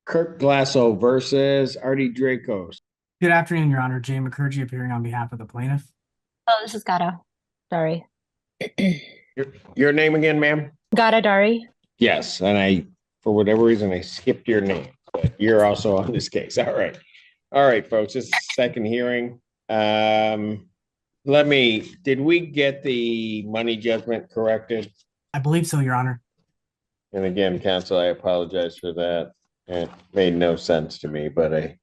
Kirk Glasso versus Artie Dracos. Good afternoon, Your Honor. Jay McCurdy appearing on behalf of the plaintiff. Oh, this is Gata. Sorry. Your name again, ma'am? Gata Dari. Yes, and for whatever reason, I skipped your name, but you're also on this case. All right, folks. This is the second hearing. Did we get the money judgment corrected? I believe so, Your Honor. And again, counsel, I apologize for that. It made no sense to me, but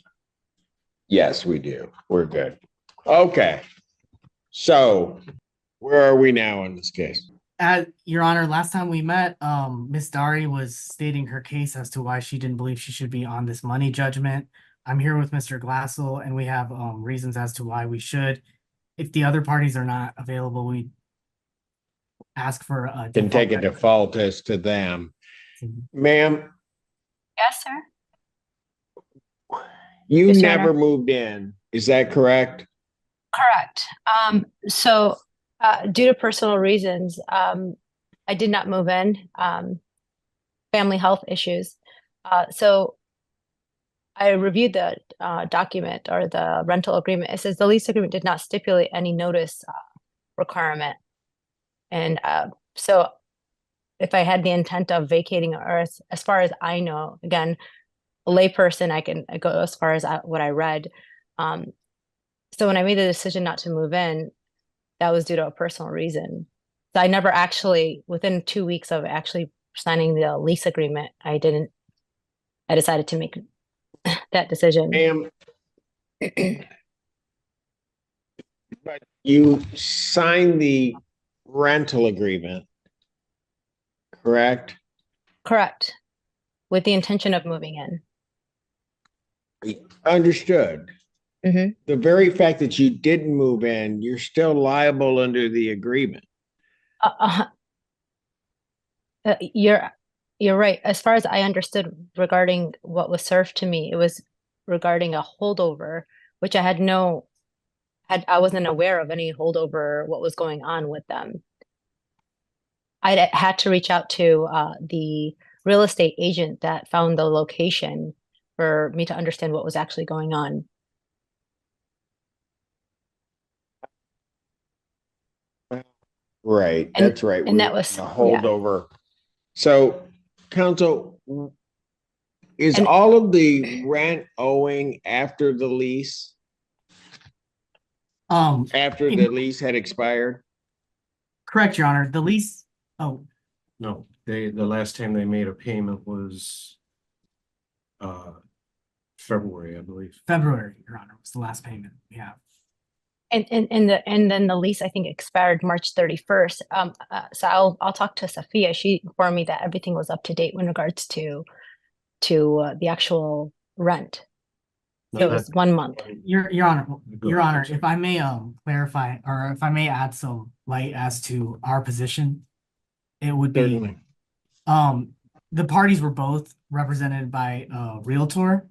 yes, we do. We're good. Okay. So where are we now in this case? Your Honor, last time we met, Miss Dari was stating her case as to why she didn't believe she should be on this money judgment. I'm here with Mr. Glassel, and we have reasons as to why we should. If the other parties are not available, we ask for a Can take a default as to them. Ma'am, Yes, sir. you Yes, never moved in. Is that correct? Correct. Due to personal reasons, I did not move in, family health issues. So I reviewed the document or the rental agreement. It says the lease agreement did not stipulate any notice requirement. And so if I had the intent of vacating, or as far as I know, again, a layperson, I go as far as what I read. So when I made the decision not to move in, that was due to a personal reason. So I never actually, within 2 weeks of actually signing the lease agreement, I decided to make that decision. Ma'am, but you signed the rental agreement, correct? Correct. With the intention of moving in. Understood. Mm-hmm. The very fact that you didn't move in, you're still liable under the agreement. You're right. As far as I understood regarding what was served to me, it was regarding a holdover, which I wasn't aware of any holdover, what was going on with them. I had to reach out to the real estate agent that found the location for me to understand what was actually going on. Right, that's right. And that was a holdover. Yeah. So, counsel, is all of the rent owing after the lease? After the lease had expired? Correct, Your Honor. The lease. Oh no, the last time they made a payment was February, I believe. February, Your Honor, was the last payment we have. And then the lease, I think, expired March 31st. So I'll talk to Sophia. She informed me that everything was up to date in regards to the actual rent. So it was 1 month. Your Honor, if I may clarify, or if I may add some light as to our position, it would be the parties were both represented by a realtor.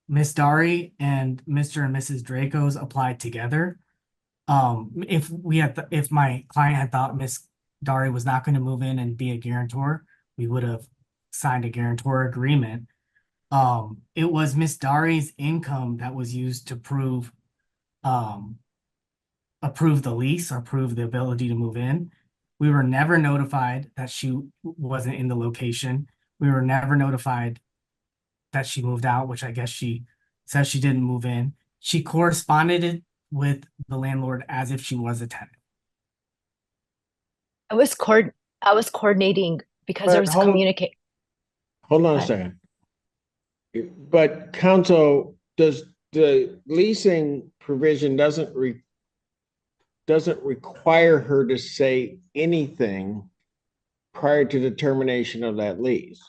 Miss Dari and Mr. and Mrs. Dracos applied together. If my client had thought Miss Dari was not going to move in and be a guarantor, we would have signed a guarantor agreement. It was Miss Dari's income that was used to approve the lease or approve the ability to move in. We were never notified that she wasn't in the location. We were never notified that she moved out, which I guess she says she didn't move in. She corresponded with the landlord as if she was a tenant. I was coordinating because there was communication. Hold on a second. But counsel, does the leasing provision doesn't require her to say anything prior to the termination of that lease?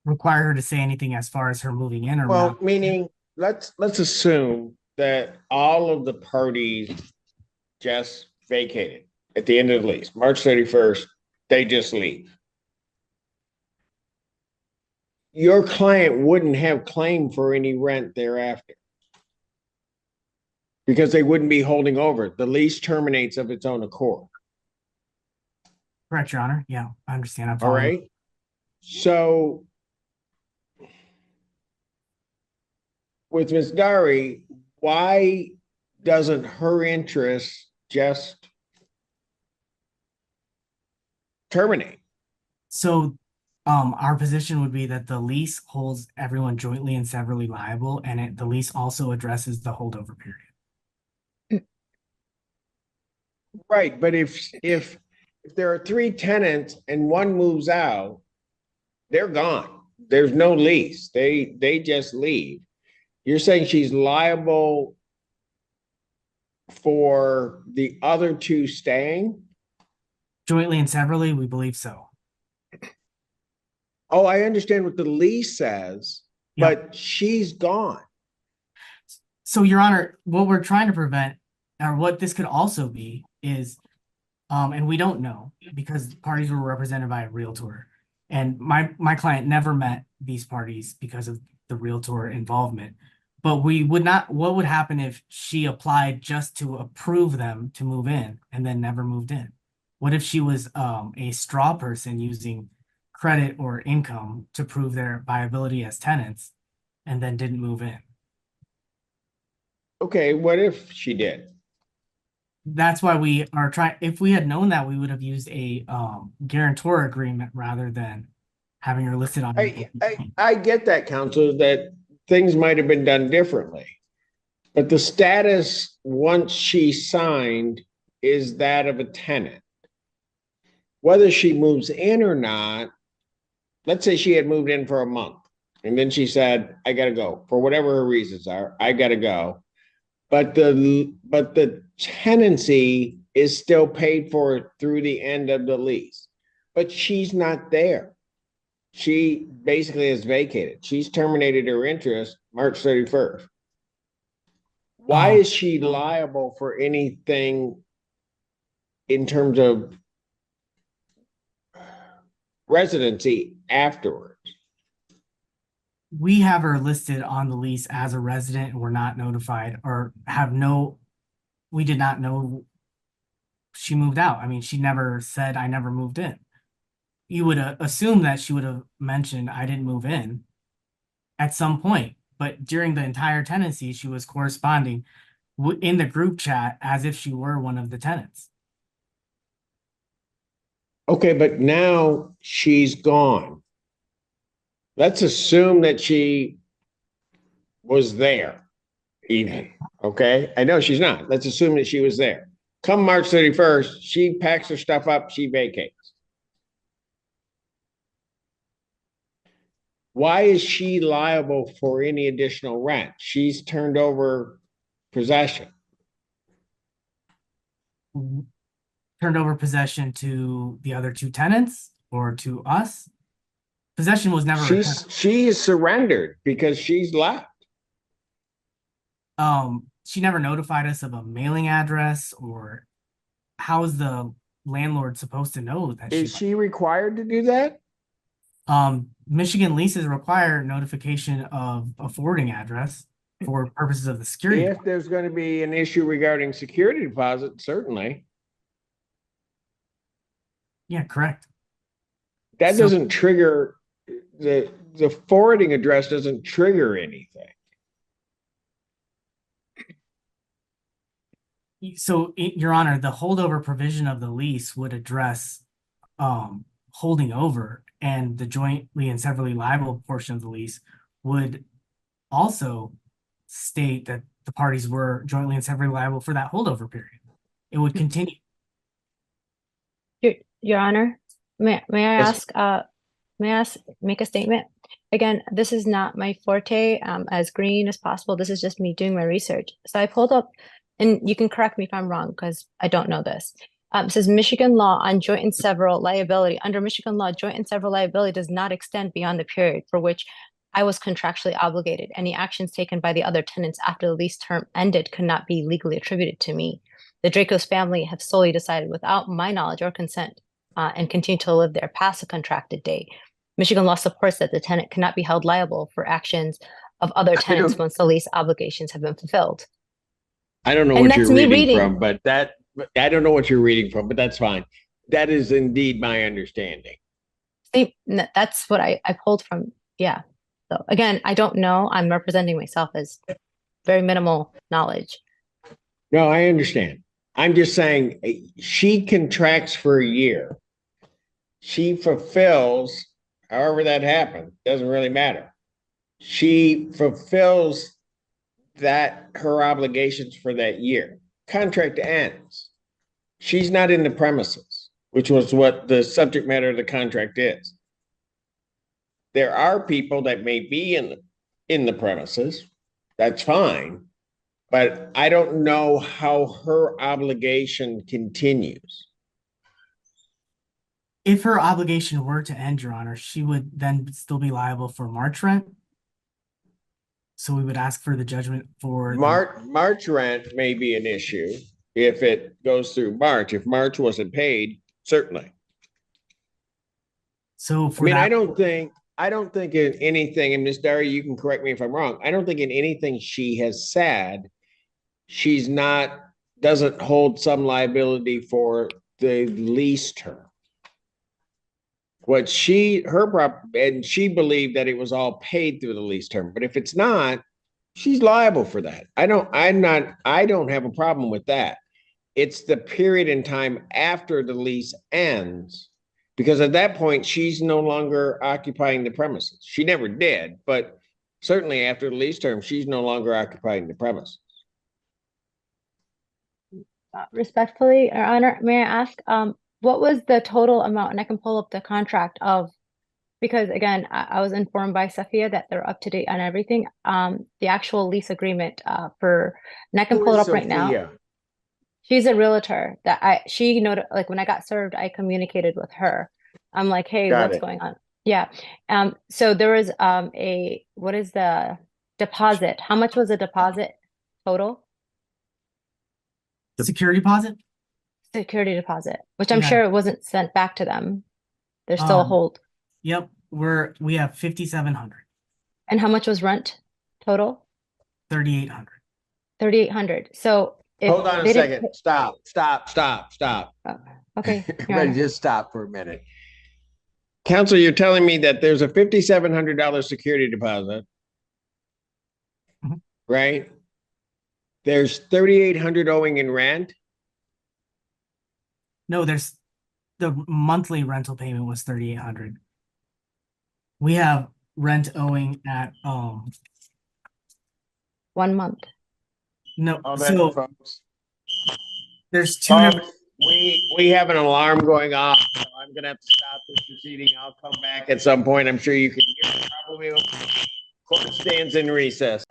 Require her to say anything as far as her moving in or not? Meaning, let's assume that all of the parties just vacated at the end of the lease, March 31st, they just leave. Your client wouldn't have claim for any rent thereafter because they wouldn't be holding over. The lease terminates of its own accord. Correct, Your Honor. Yeah, I understand. All right. So with Ms. Dari, why doesn't her interest just terminate? So, our position would be that the lease holds everyone jointly and severally liable, and the lease also addresses the holdover period. Right, but if there are three tenants and one moves out, they're gone. There's no lease. They just leave. You're saying she's liable for the other two staying? Jointly and severally, we believe so. Oh, I understand what the lease says, Yep. but she's gone. So, Your Honor, what we're trying to prevent, or what this could also be, is, and we don't know because parties were represented by a realtor, and my client never met these parties because of the realtor involvement. But we would not. What would happen if she applied just to approve them to move in and then never moved in? What if she was a straw person using credit or income to prove their viability as tenants and then didn't move in? Okay, what if she did? That's why we are trying. If we had known that, we would have used a guarantor agreement rather than having her listed on. I get that, counsel, that things might have been done differently. But the status once she signed is that of a tenant. Whether she moves in or not, let's say she had moved in for a month and then she said, I gotta go for whatever her reasons are, I gotta go. But the tenancy is still paid for through the end of the lease. But she's not there. She basically has vacated. She's terminated her interest March 31st. Why is she liable for anything in terms of residency afterwards? We have her listed on the lease as a resident and we're not notified or we did not know she moved out. I mean, she never said, I never moved in. You would assume that she would have mentioned, I didn't move in at some point. But during the entire tenancy, she was corresponding in the group chat as if she were one of the tenants. Okay, but now she's gone. Let's assume that she was there even, okay? I know she's not. Let's assume that she was there. Come March 31st, she packs her stuff up, she vacates. Why is she liable for any additional rent? She's turned over possession. Turned over possession to the other two tenants or to us? Possession was never she is surrendered because she's left. She never notified us of a mailing address, or how is the landlord supposed to know that is she required to do that? Michigan leases require notification of a forwarding address for purposes of the security. If there's going to be an issue regarding security deposit, certainly. Yeah, correct. That doesn't trigger the forwarding address doesn't trigger anything. So, Your Honor, the holdover provision of the lease would address holding over, and the jointly and severally liable portion of the lease would also state that the parties were jointly and severally liable for that holdover period. It would continue. Your Honor, may I make a statement? Again, this is not my forte, as green as possible. This is just me doing my research. So I pulled up, and you can correct me if I'm wrong because I don't know this. It says Michigan law on joint and several liability. Under Michigan law, joint and several liability does not extend beyond the period for which I was contractually obligated. Any actions taken by the other tenants after the lease term ended could not be legally attributed to me. The Dracos family have solely decided without my knowledge or consent and continue to live there past the contracted date. Michigan law supports that the tenant cannot be held liable for actions of other tenants once the lease obligations have been fulfilled. I don't know what you're reading from, but I don't know what you're reading from, but that's fine. That is indeed my understanding. That's what I pulled from, the So again, I don't know. I'm representing myself as very minimal knowledge. No, I understand. I'm just saying she contracts for a year. She fulfills, however that happened, doesn't really matter. She fulfills that her obligations for that year. Contract ends. She's not in the premises, which was what the subject matter of the contract is. There are people that may be in the premises. That's fine. But I don't know how her obligation continues. If her obligation were to end, Your Honor, she would then still be liable for March rent. So we would ask for the judgment for March rent may be an issue if it goes through March. If March wasn't paid, certainly. So for I mean, that, I don't think in anything, and Ms. Dari, you can correct me if I'm wrong. I don't think in anything she has said, she's doesn't hold some liability for the lease term. And she believed that it was all paid through the lease term, but if it's not, she's liable for that. I don't have a problem with that. It's the period in time after the lease ends, because at that point, she's no longer occupying the premises. She never did, but certainly after the lease term, she's no longer occupying the premises. Respectfully, Your Honor, may I ask, what was the total amount? And I can pull up the contract because again, I was informed by Safia that they're up to date on everything. The actual lease agreement and I can pull it up right now. She's a realtor she noted, like when I got served, I communicated with her. I'm like, hey, what's going on? Yeah. So there was what is the deposit? How much was the deposit total? security deposit? Security deposit, which I'm sure it wasn't sent back to them. There's still a hold. Yep, we have 5,700. And how much was rent total? 3,800. 3,800. So hold on a second. Stop. Okay. Everybody just stop for a minute. Counsel, you're telling me that there's a $5,700 security deposit, right? There's 3,800 owing in rent. No, there's the monthly rental payment was 3,800. We have rent owing at 1 month. No, so folks, there's two numbers. We have an alarm going off, so I'm gonna have to stop this proceeding. I'll come back at some point. I'm sure you can hear it probably. Court stands in recess.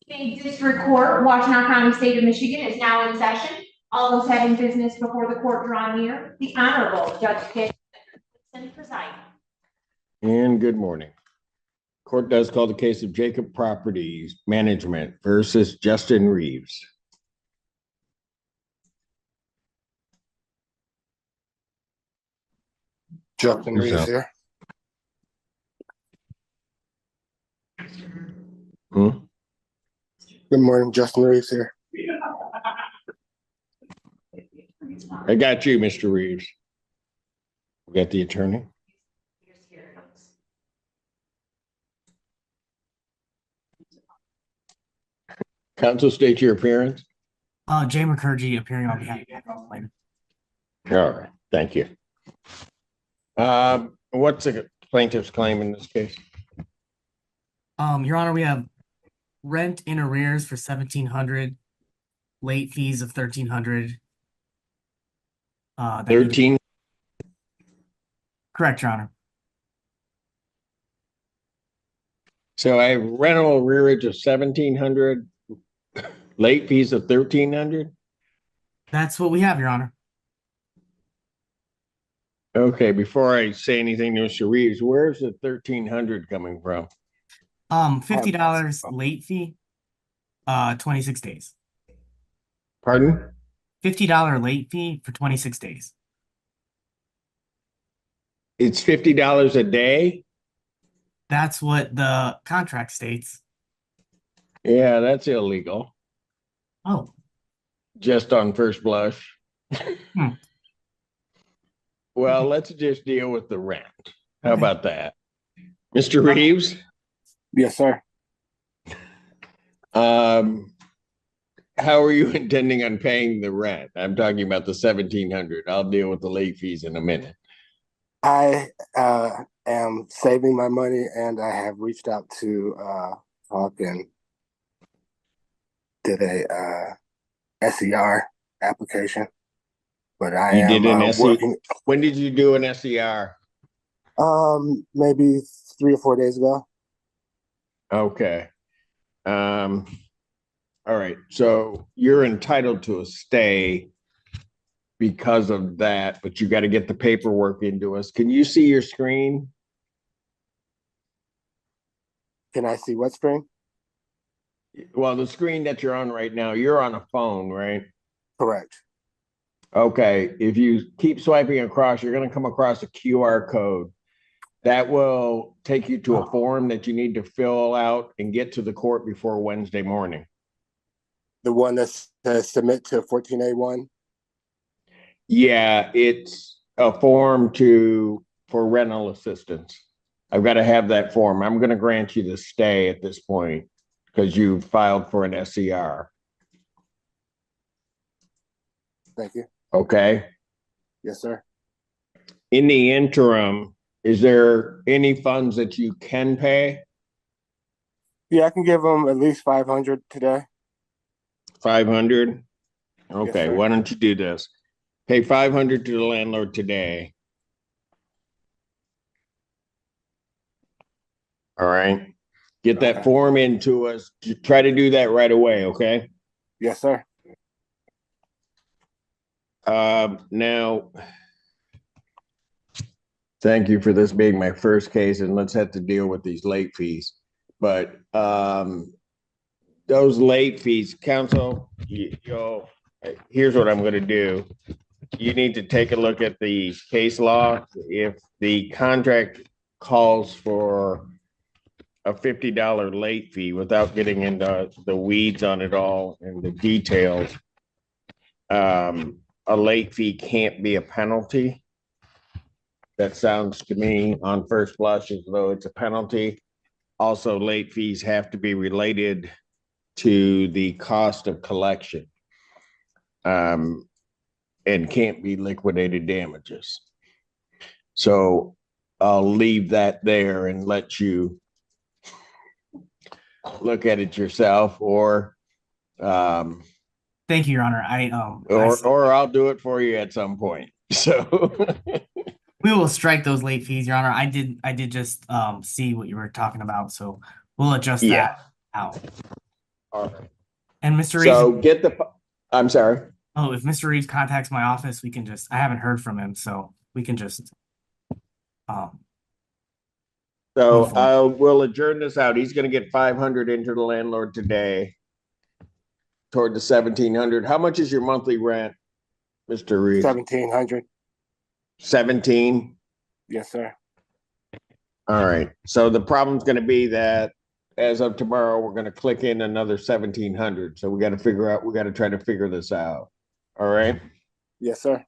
District Court, Washtenaw County, State of Michigan is now in session. All those having business before the court draw near. The Honorable Judge presiding. And good morning. Court does call the case of Jacob Properties Management versus Justin Reeves. Justin Reeves here. Good morning, Justin Reeves here. I got you, Mr. Reeves. We got the attorney. Counsel, state your appearance. Jay McCurgy appearing on behalf of the plaintiff. All right, thank you. What's the plaintiff's claim in this case? Your Honor, we have rent in arrears for $1,700, late fees of $1,300. 13. Correct, Your Honor. So I have rental arrearage of 1,700, late fees of 1,300. That's what we have, Your Honor. Okay, before I say anything to Mr. Reeves, where's the 1,300 coming from? $50 late fee, 26 days. Pardon? $50 late fee for 26 days. It's $50 a day? That's what the contract states. Yeah, that's illegal. Oh. Just on first blush. Well, let's just deal with the rent. How about that? Mr. Reeves? Yes, sir. How are you intending on paying the rent? I'm talking about the 1,700. I'll deal with the late fees in a minute. I am saving my money, and I have reached out to Hawk and did a SER application. But I You am did an SER? working. When did you do an SER? Maybe 3 or 4 days ago. Okay. All right. So you're entitled to a stay because of that, but you got to get the paperwork into us. Can you see your screen? Can I see what screen? Well, the screen that you're on right now, you're on a phone, right? Correct. Okay. If you keep swiping across, you're going to come across a QR code. That will take you to a form that you need to fill out and get to the court before Wednesday morning. The one that says submit to 14A1. Yeah, it's a form for rental assistance. I've got to have that form. I'm going to grant you the stay at this point because you filed for an SER. Thank you. Okay. Yes, sir. In the interim, is there any funds that you can pay? Yeah, I can give them at least 500 today. 500? Okay, sir. why don't you do this? Pay 500 to the landlord today. All right. Get that Okay. form into us. Try to do that right away, okay? Yes, sir. Now, thank you for this being my first case, and let's have to deal with these late fees. But those late fees, counsel, here's what I'm going to do. You need to take a look at the case law. If the contract calls for a $50 late fee without getting into the weeds on it all and the details, a late fee can't be a penalty. That sounds to me on first blush as though it's a penalty. Also, late fees have to be related to the cost of collection, and can't be liquidated damages. So I'll leave that there and let you look at it yourself, or Thank you, Your Honor. or I'll do it for you at some point. So we will strike those late fees, Your Honor. I did just see what you were talking about, so we'll adjust that out. All right. And Mr. Reeves, So I'm sorry. oh, if Mr. Reeves contacts my office, we can I haven't heard from him, so we can just So we'll adjourn this out. He's going to get 500 into the landlord today toward the 1,700. How much is your monthly rent, Mr. Reeves? 1,700. 17? Yes, sir. All right. So the problem's going to be that as of tomorrow, we're going to click in another 1,700. So we got to try to figure this out. All right. Yes, sir.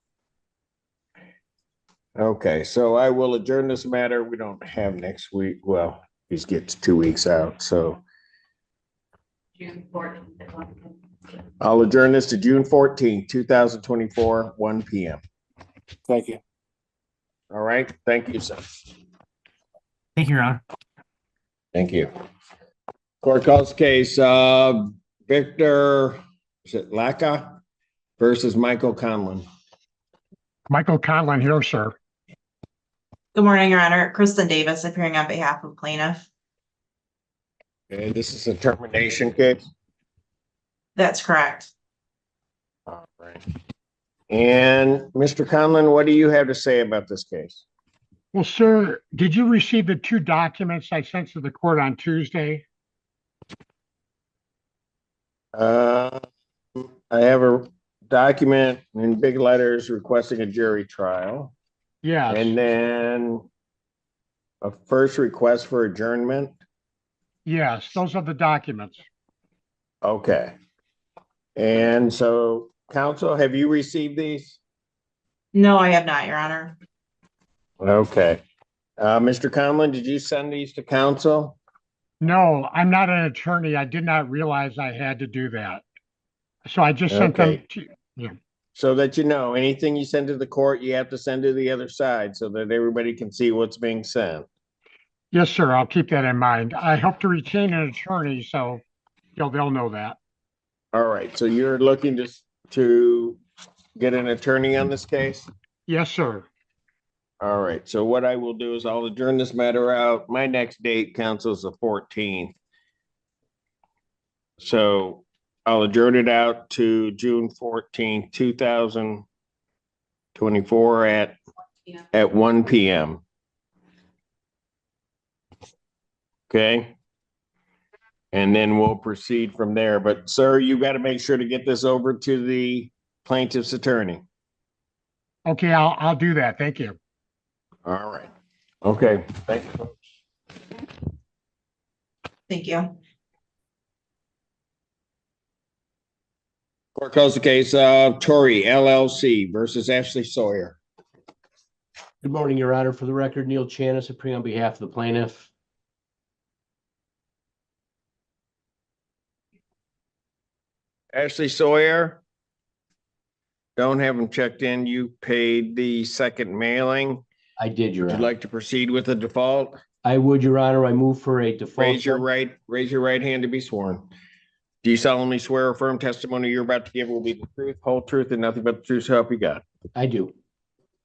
Okay. So I will adjourn this matter. We don't have next week. Well, he gets 2 weeks out. So June 14th. I'll adjourn this to June 14th, 2024, 1 p.m. Thank you. All right. Thank you, sir. thank you, Your Honor. Thank you. Court calls case Victor, is it Lacka versus Michael Conlon. Michael Conlon here, sir. Good morning, Your Honor. Kristen Davis appearing on behalf of plaintiff. Okay, this is a termination case. That's correct. All right. And Mr. Conlon, what do you have to say about this case? Well, sir, did you receive the 2 documents I sent to the court on Tuesday? I have a document in big letters requesting a jury trial. Yes. And then a first request for adjournment. Yes, those are the documents. Okay. And so, counsel, have you received these? No, I have not, Your Honor. Okay. Mr. Conlon, did you send these to counsel? No, I'm not an attorney. I did not realize I had to do that. So I just sent them Okay. to, yeah. So that you know, anything you send to the court, you have to send to the other side so that everybody can see what's being sent. Yes, sir. I'll keep that in mind. I hope to retain an attorney, so they'll know that. All right, so you're looking to get an attorney on this case? Yes, sir. All right, so what I will do is I'll adjourn this matter out. My next date, council, is the 14th. So I'll adjourn it out to June 14th, 2024 at 1 p.m. Okay? And then we'll proceed from there. But sir, you got to make sure to get this over to the plaintiff's attorney. Okay, I'll do that. Thank you. All right. Okay, thank you, folks. Thank you. Court calls the case of Torrey LLC versus Ashley Sawyer. Good morning, Your Honor. For the record, Neil Chanis appearing on behalf of the plaintiff. Ashley Sawyer. Don't have them checked in. You paid the second mailing. I did, Your Would you Honor. like to proceed with the default? I would, Your Honor. I move for a default. Raise your right hand to be sworn. Do you solemnly swear or affirm testimony you're about to give will be the truth, whole truth, and nothing but the truth, so help you God? I do.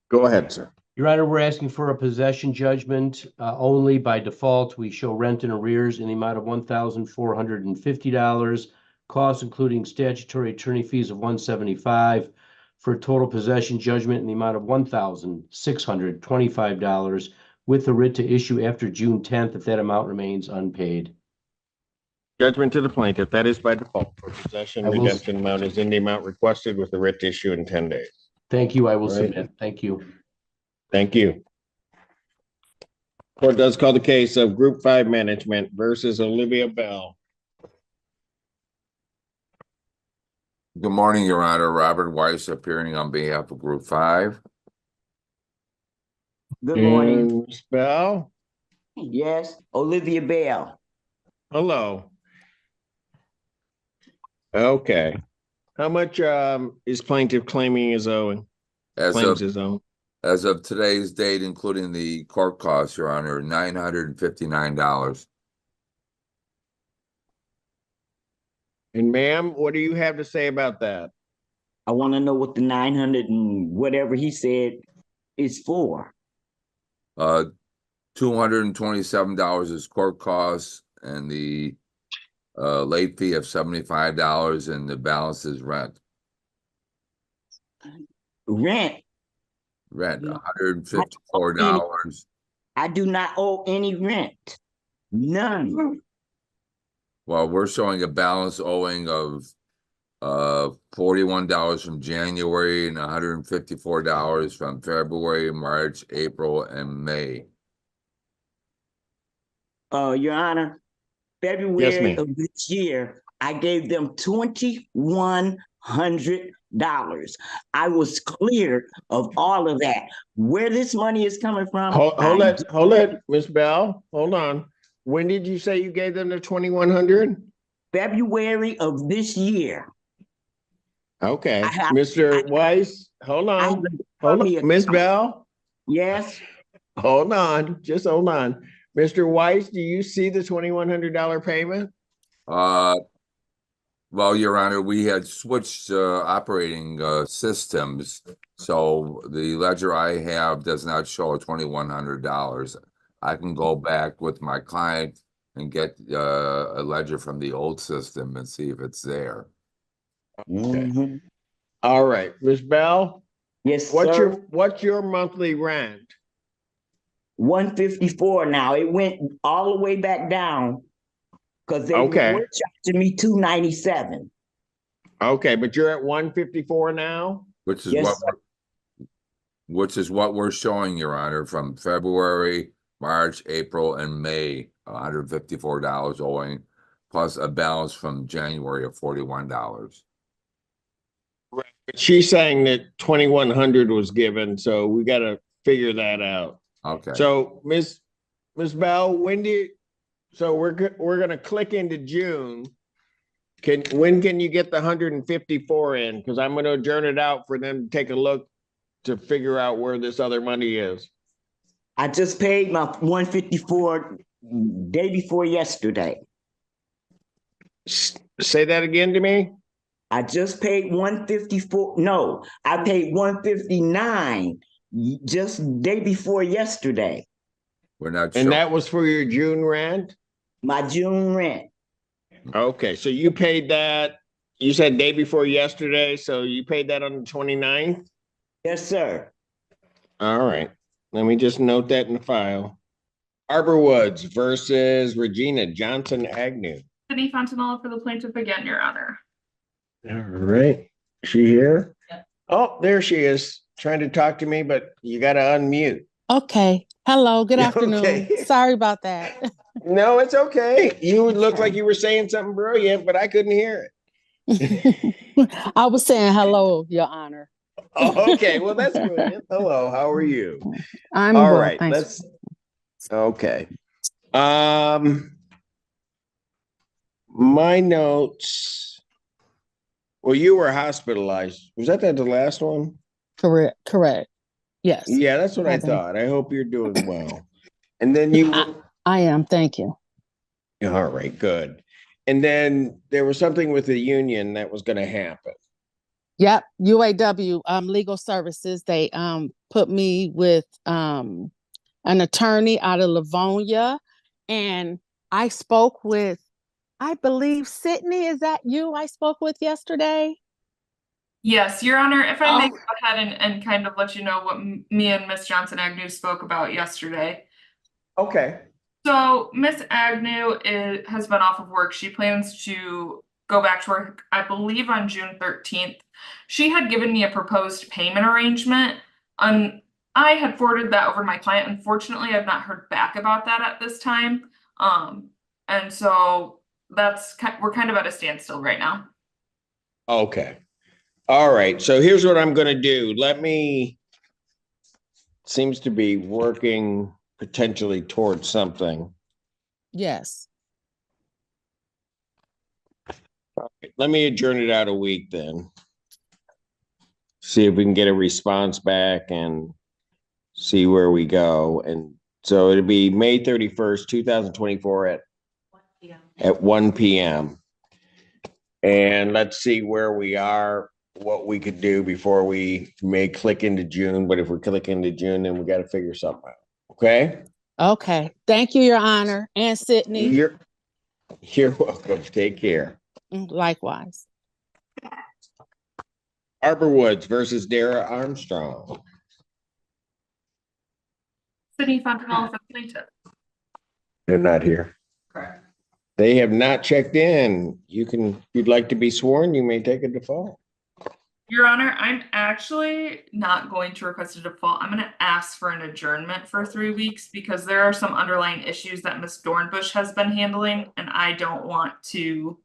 Go ahead, sir. Your Honor, we're asking for a possession judgment only. By default. We show rent and arrears in the amount of $1,450, costs including statutory attorney fees of $175, for a total possession judgment in the amount of $1,625, with the writ to issue after June 10th if that amount remains unpaid. Judgment to the plaintiff. That is by default. For possession, I will- redemption amount is in the amount requested with the writ to issue in 10 days. Thank you. I will All right. submit. Thank you. Thank you. Court does call the case of Group 5 Management versus Olivia Bell. Good morning, Your Honor. Robert Weiss appearing on behalf of Group 5. Good morning. And Ms. Bell, Yes, Olivia Bell. hello. Okay. How much is plaintiff claiming is owing? Claims is owing. As of today's date, including the court costs, Your Honor, $959. And ma'am, what do you have to say about that? I want to know what the 900 and whatever he said is for. $227 is court costs and the late fee of $75, and the balance is rent. Rent. Rent, No. $154. I do not owe any rent. None. Well, we're showing a balance owing of $41 from January and $154 from February, March, April, and May. Your Honor, Yes, February ma'am. of this year, I gave them $2,100. I was clear of all of that. Where this money is coming from? Hold it, Ms. Bell. Hold on. When did you say you gave them the 2,100? February of this year. Okay, I have- Mr. Weiss, hold on. Hold on, Ms. Bell, Yes, hold on, just hold on. Mr. Weiss, do you see the $2,100 payment? Well, Your Honor, we had switched operating systems, so the ledger I have does not show $2,100. I can go back with my client and get a ledger from the old system and see if it's there. Mhm. All right, Ms. Bell, Yes, what's sir. your monthly rent? 154 now. It went all the way back down because they Okay. were charging me 297. Okay, but you're at 154 now? Which is Yes, what we're showing, Your Honor, from February, March, April, and May, $154 owing, plus a balance from January of $41. Right, but she's saying that 2,100 was given, so we gotta figure that out. Okay. So, Ms. Bell, So we're gonna click into June. When can you get the 154 in? Because I'm gonna adjourn it out for them to take a look to figure out where this other money is. I just paid my 154 day before yesterday. Say that again to me. I just paid 154. No, I paid 159 just day before yesterday. We're not And sure. that was for your June rent? My June rent. Okay, so you paid that, you said day before yesterday, so you paid that on the 29th? Yes, sir. All right, let me just note that in the file. Arbor Woods versus Regina Johnson Agnew. Sydney Fontanella for the plaintiff again, Your Honor. All right, is she here? Yeah. Oh, there she is, trying to talk to me, but you gotta unmute. Okay. Hello. Good afternoon. Okay. Sorry about that. No, it's okay. You look like you were saying something brilliant, but I couldn't hear it. I was saying hello, Your Honor. Oh, okay, well, that's brilliant. Hello, how are you? I'm All well, right, thanks. okay. My notes. Well, you were hospitalized. Was that the last one? Correct. Yes. Yeah, that's what I thought. I hope you're doing well. And then you I am, thank you. all right, good. And then there was something with the union that was going to happen. Yep, UAW Legal Services, they put me with an attorney out of Livonia, and I spoke with, I believe, Sydney, is that you I spoke with yesterday? Yes, Your Honor, if I may go ahead and kind of let you know what me and Miss Johnson Agnew spoke about yesterday. Okay. So Miss Agnew has been off of work. She plans to go back to work, I believe, on June 13th. She had given me a proposed payment arrangement, and I had forwarded that over to my client. Unfortunately, I've not heard back about that at this time. And so we're kind of at a standstill right now. Okay. All right. So here's what I'm going to do. Seems to be working potentially towards something. Yes. Let me adjourn it out a week then. See if we can get a response back and see where we go. And so it'll be May 31st, 2024 at 1 p.m. And let's see where we are, what we could do before we may click into June. But if we click into June, then we got to figure something out. Okay? Okay. Thank you, Your Honor. And Sydney. You're welcome. Take care. Likewise. Arbor Woods versus Dara Armstrong. Sydney Fontanella for the plaintiff. They're not here. Correct. They have not checked in. If you'd like to be sworn, you may take a default. Your Honor, I'm actually not going to request a default. I'm going to ask for an adjournment for 3 weeks because there are some underlying issues that Ms. Dornbush has been handling, and I don't want to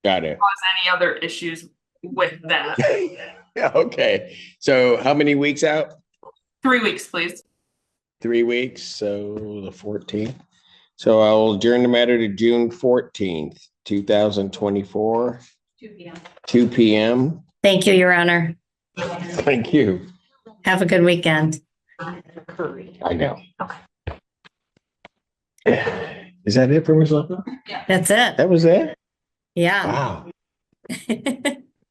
Got it. cause any other issues with that. Okay. So how many weeks out? 3 weeks, please. 3 weeks. So the 14th. So I'll adjourn the matter to June 14th, 2024. 2 p.m. 2 p.m. Thank you, Your Honor. Thank you. Have a good weekend. I know. Is that it for Ms. Lupton? That's it. That was it? Yeah. Wow.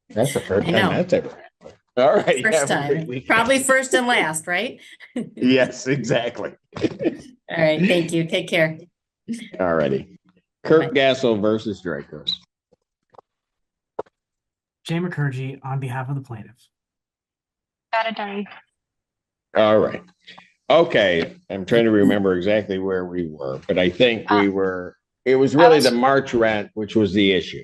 That's the first I time know. that's ever happened. All right. First have a great time. weekend. Probably first and last, right? Yes, exactly. All right. Thank you. Take care. All righty. Kirk Gassel versus Dracos. Jay McCurgy on behalf of the plaintiff. Got it done. All right. Okay. I'm trying to remember exactly where we were, but I think it was really the March rent, which was the issue.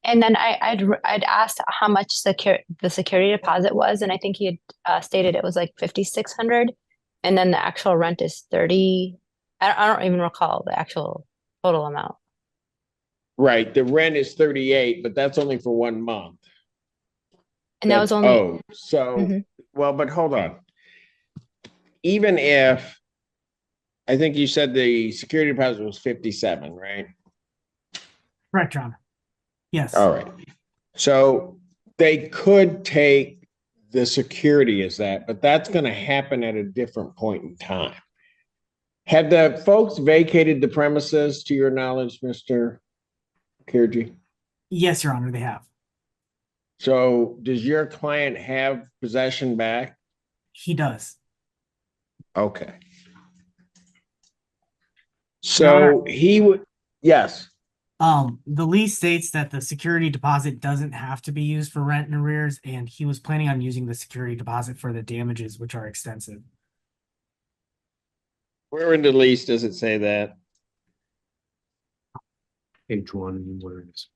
And then I'd asked how much the security deposit was, and I think he had stated it was like $5,600, and then the actual rent is $30. I don't even recall the actual total amount. Right. The rent is 38, but that's only for 1 month. And that was only. Oh, so well, but hold on. Even if I think you said the security deposit was 57, right? Correct, Your Honor. Yes. All right. So they could take the security as that, but that's going to happen at a different point in time. Have the folks vacated the premises to your knowledge, Mr. Kirji? Yes, Your Honor, they have. So does your client have possession back? He does. Okay. Your Honor, So he would, yes. The lease states that the security deposit doesn't have to be used for rent and arrears, and he was planning on using the security deposit for the damages, which are extensive. Where in the lease does it say that? Page 1, where it is.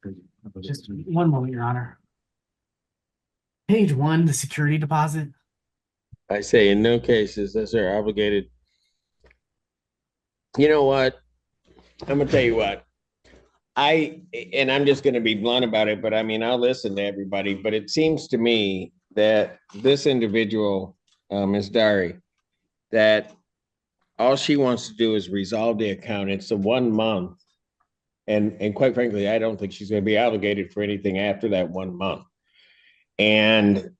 Just one moment, Your Honor. Page 1, the security deposit. I say in no cases is there obligated. You know what? I'm gonna tell you what. And I'm just gonna be blunt about it, but I mean, I'll listen to everybody, but it seems to me that this individual, Ms. Dari, that all she wants to do is resolve the account. It's a 1 month. And quite frankly, I don't think she's gonna be obligated for anything after that 1 month. And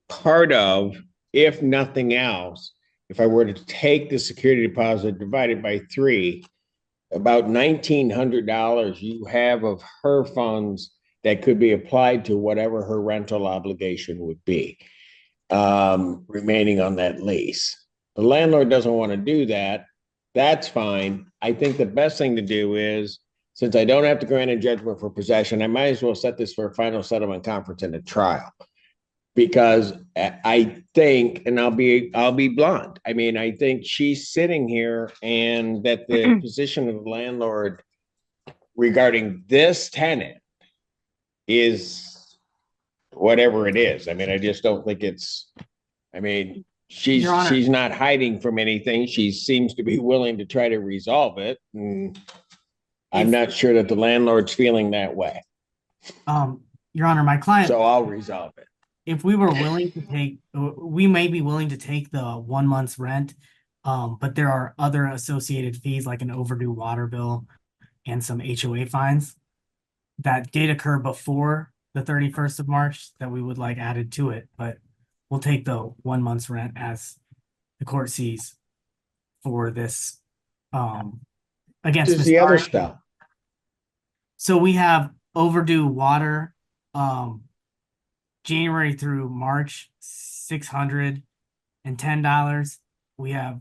part of, if nothing else, if I were to take the security deposit divided by 3, about $1,900 you have of her funds that could be applied to whatever her rental obligation would be, remaining on that lease. The landlord doesn't want to do that. That's fine. I think the best thing to do is, since I don't have to grant a judgment for possession, I might as well set this for a final settlement conference and a trial. Because I think, and I'll be blunt, I mean, I think she's sitting here and that the position of the landlord regarding this tenant is whatever it is. I mean, I just don't think it's, I mean, she's not hiding from anything. She seems to be willing to try to resolve it. And I'm not sure that the landlord's feeling that way. Your Honor, my client. So I'll resolve it. If we were willing to take, we may be willing to take the 1 month's rent, but there are other associated fees like an overdue water bill and some HOA fines that did occur before the 31st of March that we would like added to it, but we'll take the 1 month's rent as the court sees for this, against Just Ms. the other Barr. stuff. So we have overdue water, January through March, $610. We have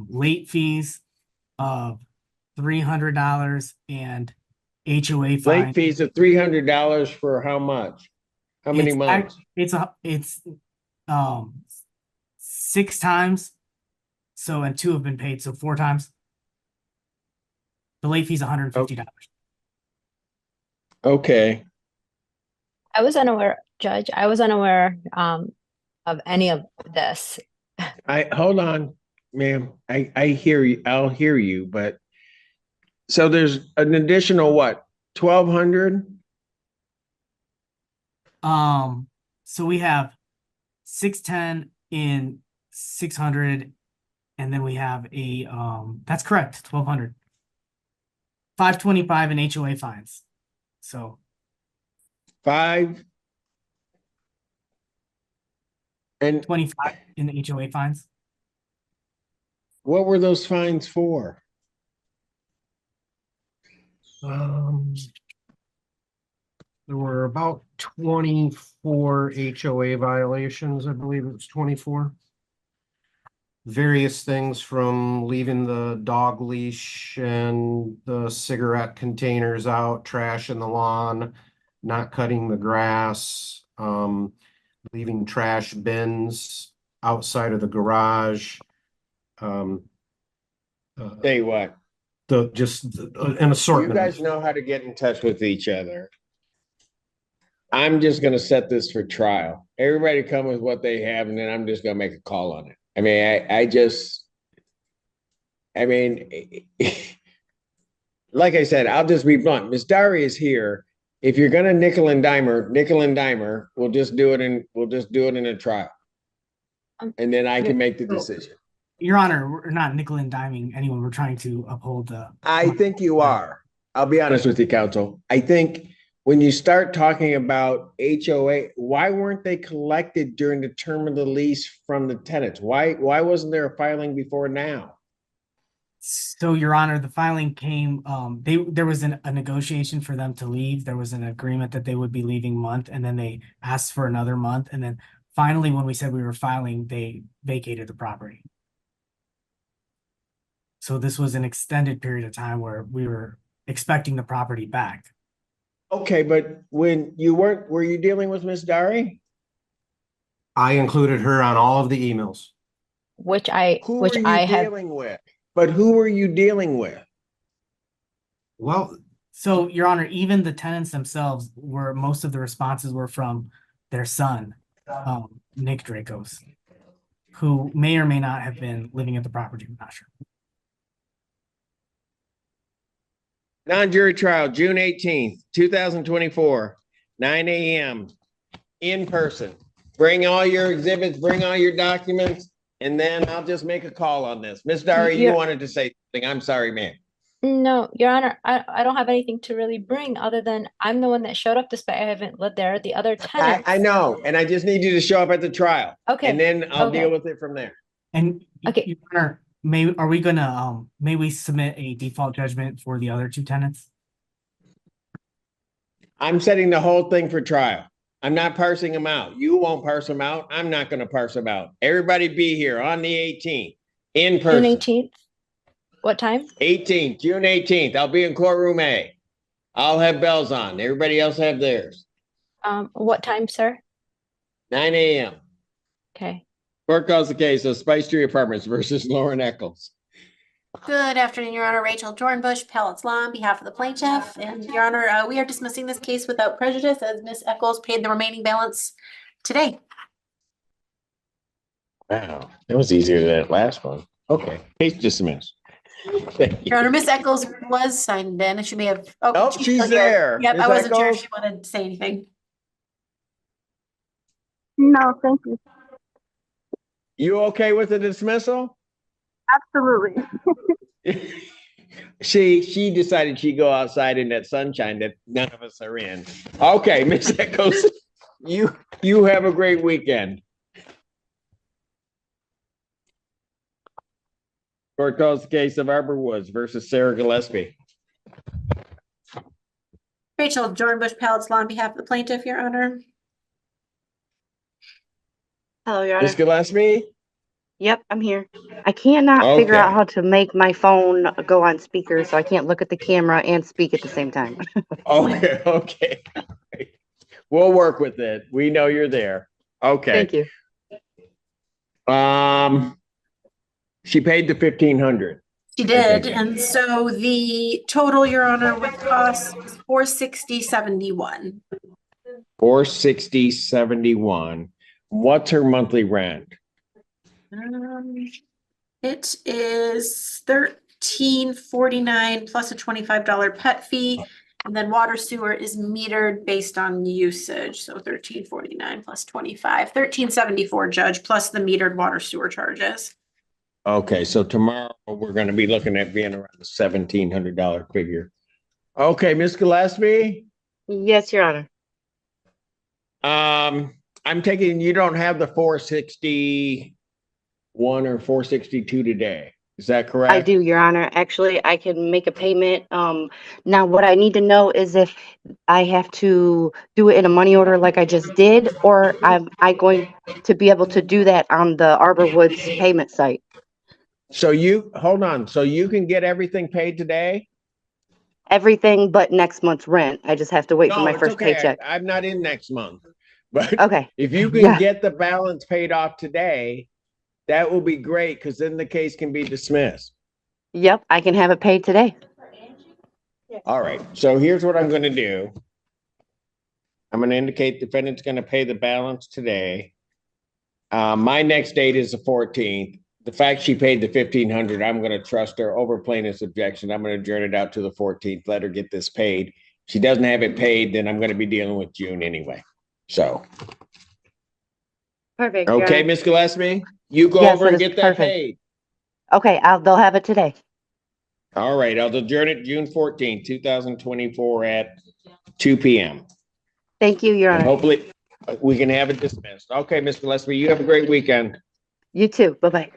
late fees of $300 and HOA fine. Late fees of $300 for how much? How many months? It's 6 times. So, and 2 have been paid, so 4 times. The late fee is $150. Okay. I was unaware, Judge. I was unaware of any of this. Hold on, ma'am. I hear you. I'll hear you, but so there's an additional what? 1,200? So we have 610 in 600, and then we have a that's correct, 1,200. 525 in HOA fines. So 5 and 25 in the HOA fines. What were those fines for? There were about 24 HOA violations, I believe it was 24. Various things from leaving the dog leash and the cigarette containers out, trash in the lawn, not cutting the grass, leaving trash bins outside of the garage. Tell you what. An assortment. You guys know how to get in touch with each other. I'm just going to set this for trial. Everybody come with what they have, and then I'm just going to make a call on it. I mean, like I said, I'll just be blunt. Ms. Dari is here. If you're going to nickel and dime her, we'll just do it in a trial. And then I can make the decision. Your Honor, we're not nickel and diming anyone. We're trying to uphold the. I think you are. I'll be honest with you, counsel. I think when you start talking about HOA, why weren't they collected during the term of the lease from the tenants? Why wasn't there a filing before now? So, Your Honor, the filing came, there was a negotiation for them to leave. There was an agreement that they would be leaving month, and then they asked for another month. And then finally, when we said we were filing, they vacated the property. So this was an extended period of time where we were expecting the property back. Okay, but when you weren't, were you dealing with Miss Dari? I included her on all of the emails. Which I Who were you dealing with? But who were you dealing with? Well, so Your Honor, even the tenants themselves were, most of the responses were from their son, Nick Dracos, who may or may not have been living at the property. I'm not sure. Non-jury trial, June 18th, 2024, 9 a.m. in person. Bring all your exhibits, bring all your documents, and then I'll just make a call on this. Miss Dari, you wanted to say something. I'm sorry, ma'am. No, Your Honor, I don't have anything to really bring other than I'm the one that showed up despite I haven't lived there. The other tenants. I know, and I just need you to show up at the trial. Okay. And then I'll deal with it from there. And Okay. Your Honor, are we gonna may we submit a default judgment for the other two tenants? I'm setting the whole thing for trial. I'm not parsing them out. You won't parse them out. I'm not going to parse them out. Everybody be here on the 18th in person. June 18th. What time? 18th, June 18th. I'll be in courtroom A. I'll have bells on. Everybody else have theirs. What time, sir? 9 a.m. Okay. Court calls the case of Spice Tree Apartments versus Lauren Eccles. Good afternoon, Your Honor. Rachel Dornbush, Appellate's Law, on behalf of the plaintiff. And Your Honor, we are dismissing this case without prejudice as Ms. Eccles paid the remaining balance today. Wow, that was easier than that last one. Okay, case dismissed. Your Honor, Ms. Eccles was signed in. She may have. Oh, she's still here. there. Yep, Ms. I wasn't sure if Eccles? she wanted to say anything. No, thank you. You okay with the dismissal? Absolutely. She decided she'd go outside in that sunshine that none of us are in. Okay, Miss Eccles, you have a great weekend. Court calls the case of Arbor Woods versus Sarah Gillespie. Rachel Dornbush, Appellate's Law, on behalf of the plaintiff, Your Honor. Hello, Your Honor. Miss Gillespie? Yep, I'm here. I cannot figure out how to make my phone go on speaker, so I can't look at the camera and speak at the same time. Okay. We'll work with it. We know you're there. Okay. Thank you. She paid the $1,500. She did, and so the total, Your Honor, would cost $460.71. $460.71. What's her monthly rent? It is $13.49 plus a $25 pet fee, and then water sewer is metered based on usage. So $13.49 plus 25, $13.74, Judge, plus the metered water sewer charges. Okay, so tomorrow we're going to be looking at being around the $1,700 figure. Okay, Miss Gillespie? Yes, Your Honor. I'm taking you don't have the 461 or 462 today. Is that correct? I do, Your Honor. Actually, I can make a payment. Now what I need to know is if I have to do it in a money order like I just did, or am I going to be able to do that on the Arbor Woods payment site? So hold on. So you can get everything paid today? Everything but next month's rent. I just have to wait for my it's first okay. paycheck. I'm not in next month. But okay. If you can get the balance paid off today, that will be great because then the case can be dismissed. Yep, I can have it paid today. All right. So here's what I'm going to do. I'm going to indicate defendant's going to pay the balance today. My next date is the 14th. The fact she paid the $1,500, I'm going to trust her over plaintiff's objection. I'm going to adjourn it out to the 14th. Let her get this paid. If she doesn't have it paid, then I'm going to be dealing with June anyway. So. Perfect. Okay, Miss Gillespie, you go over and get that paid. Okay, they'll have it today. All right, I'll adjourn it June 14th, 2024 at 2 p.m. Thank you, Your And Honor. hopefully we can have it dismissed. Okay, Mr. Gillespie, you have a great weekend. You too. Bye-bye.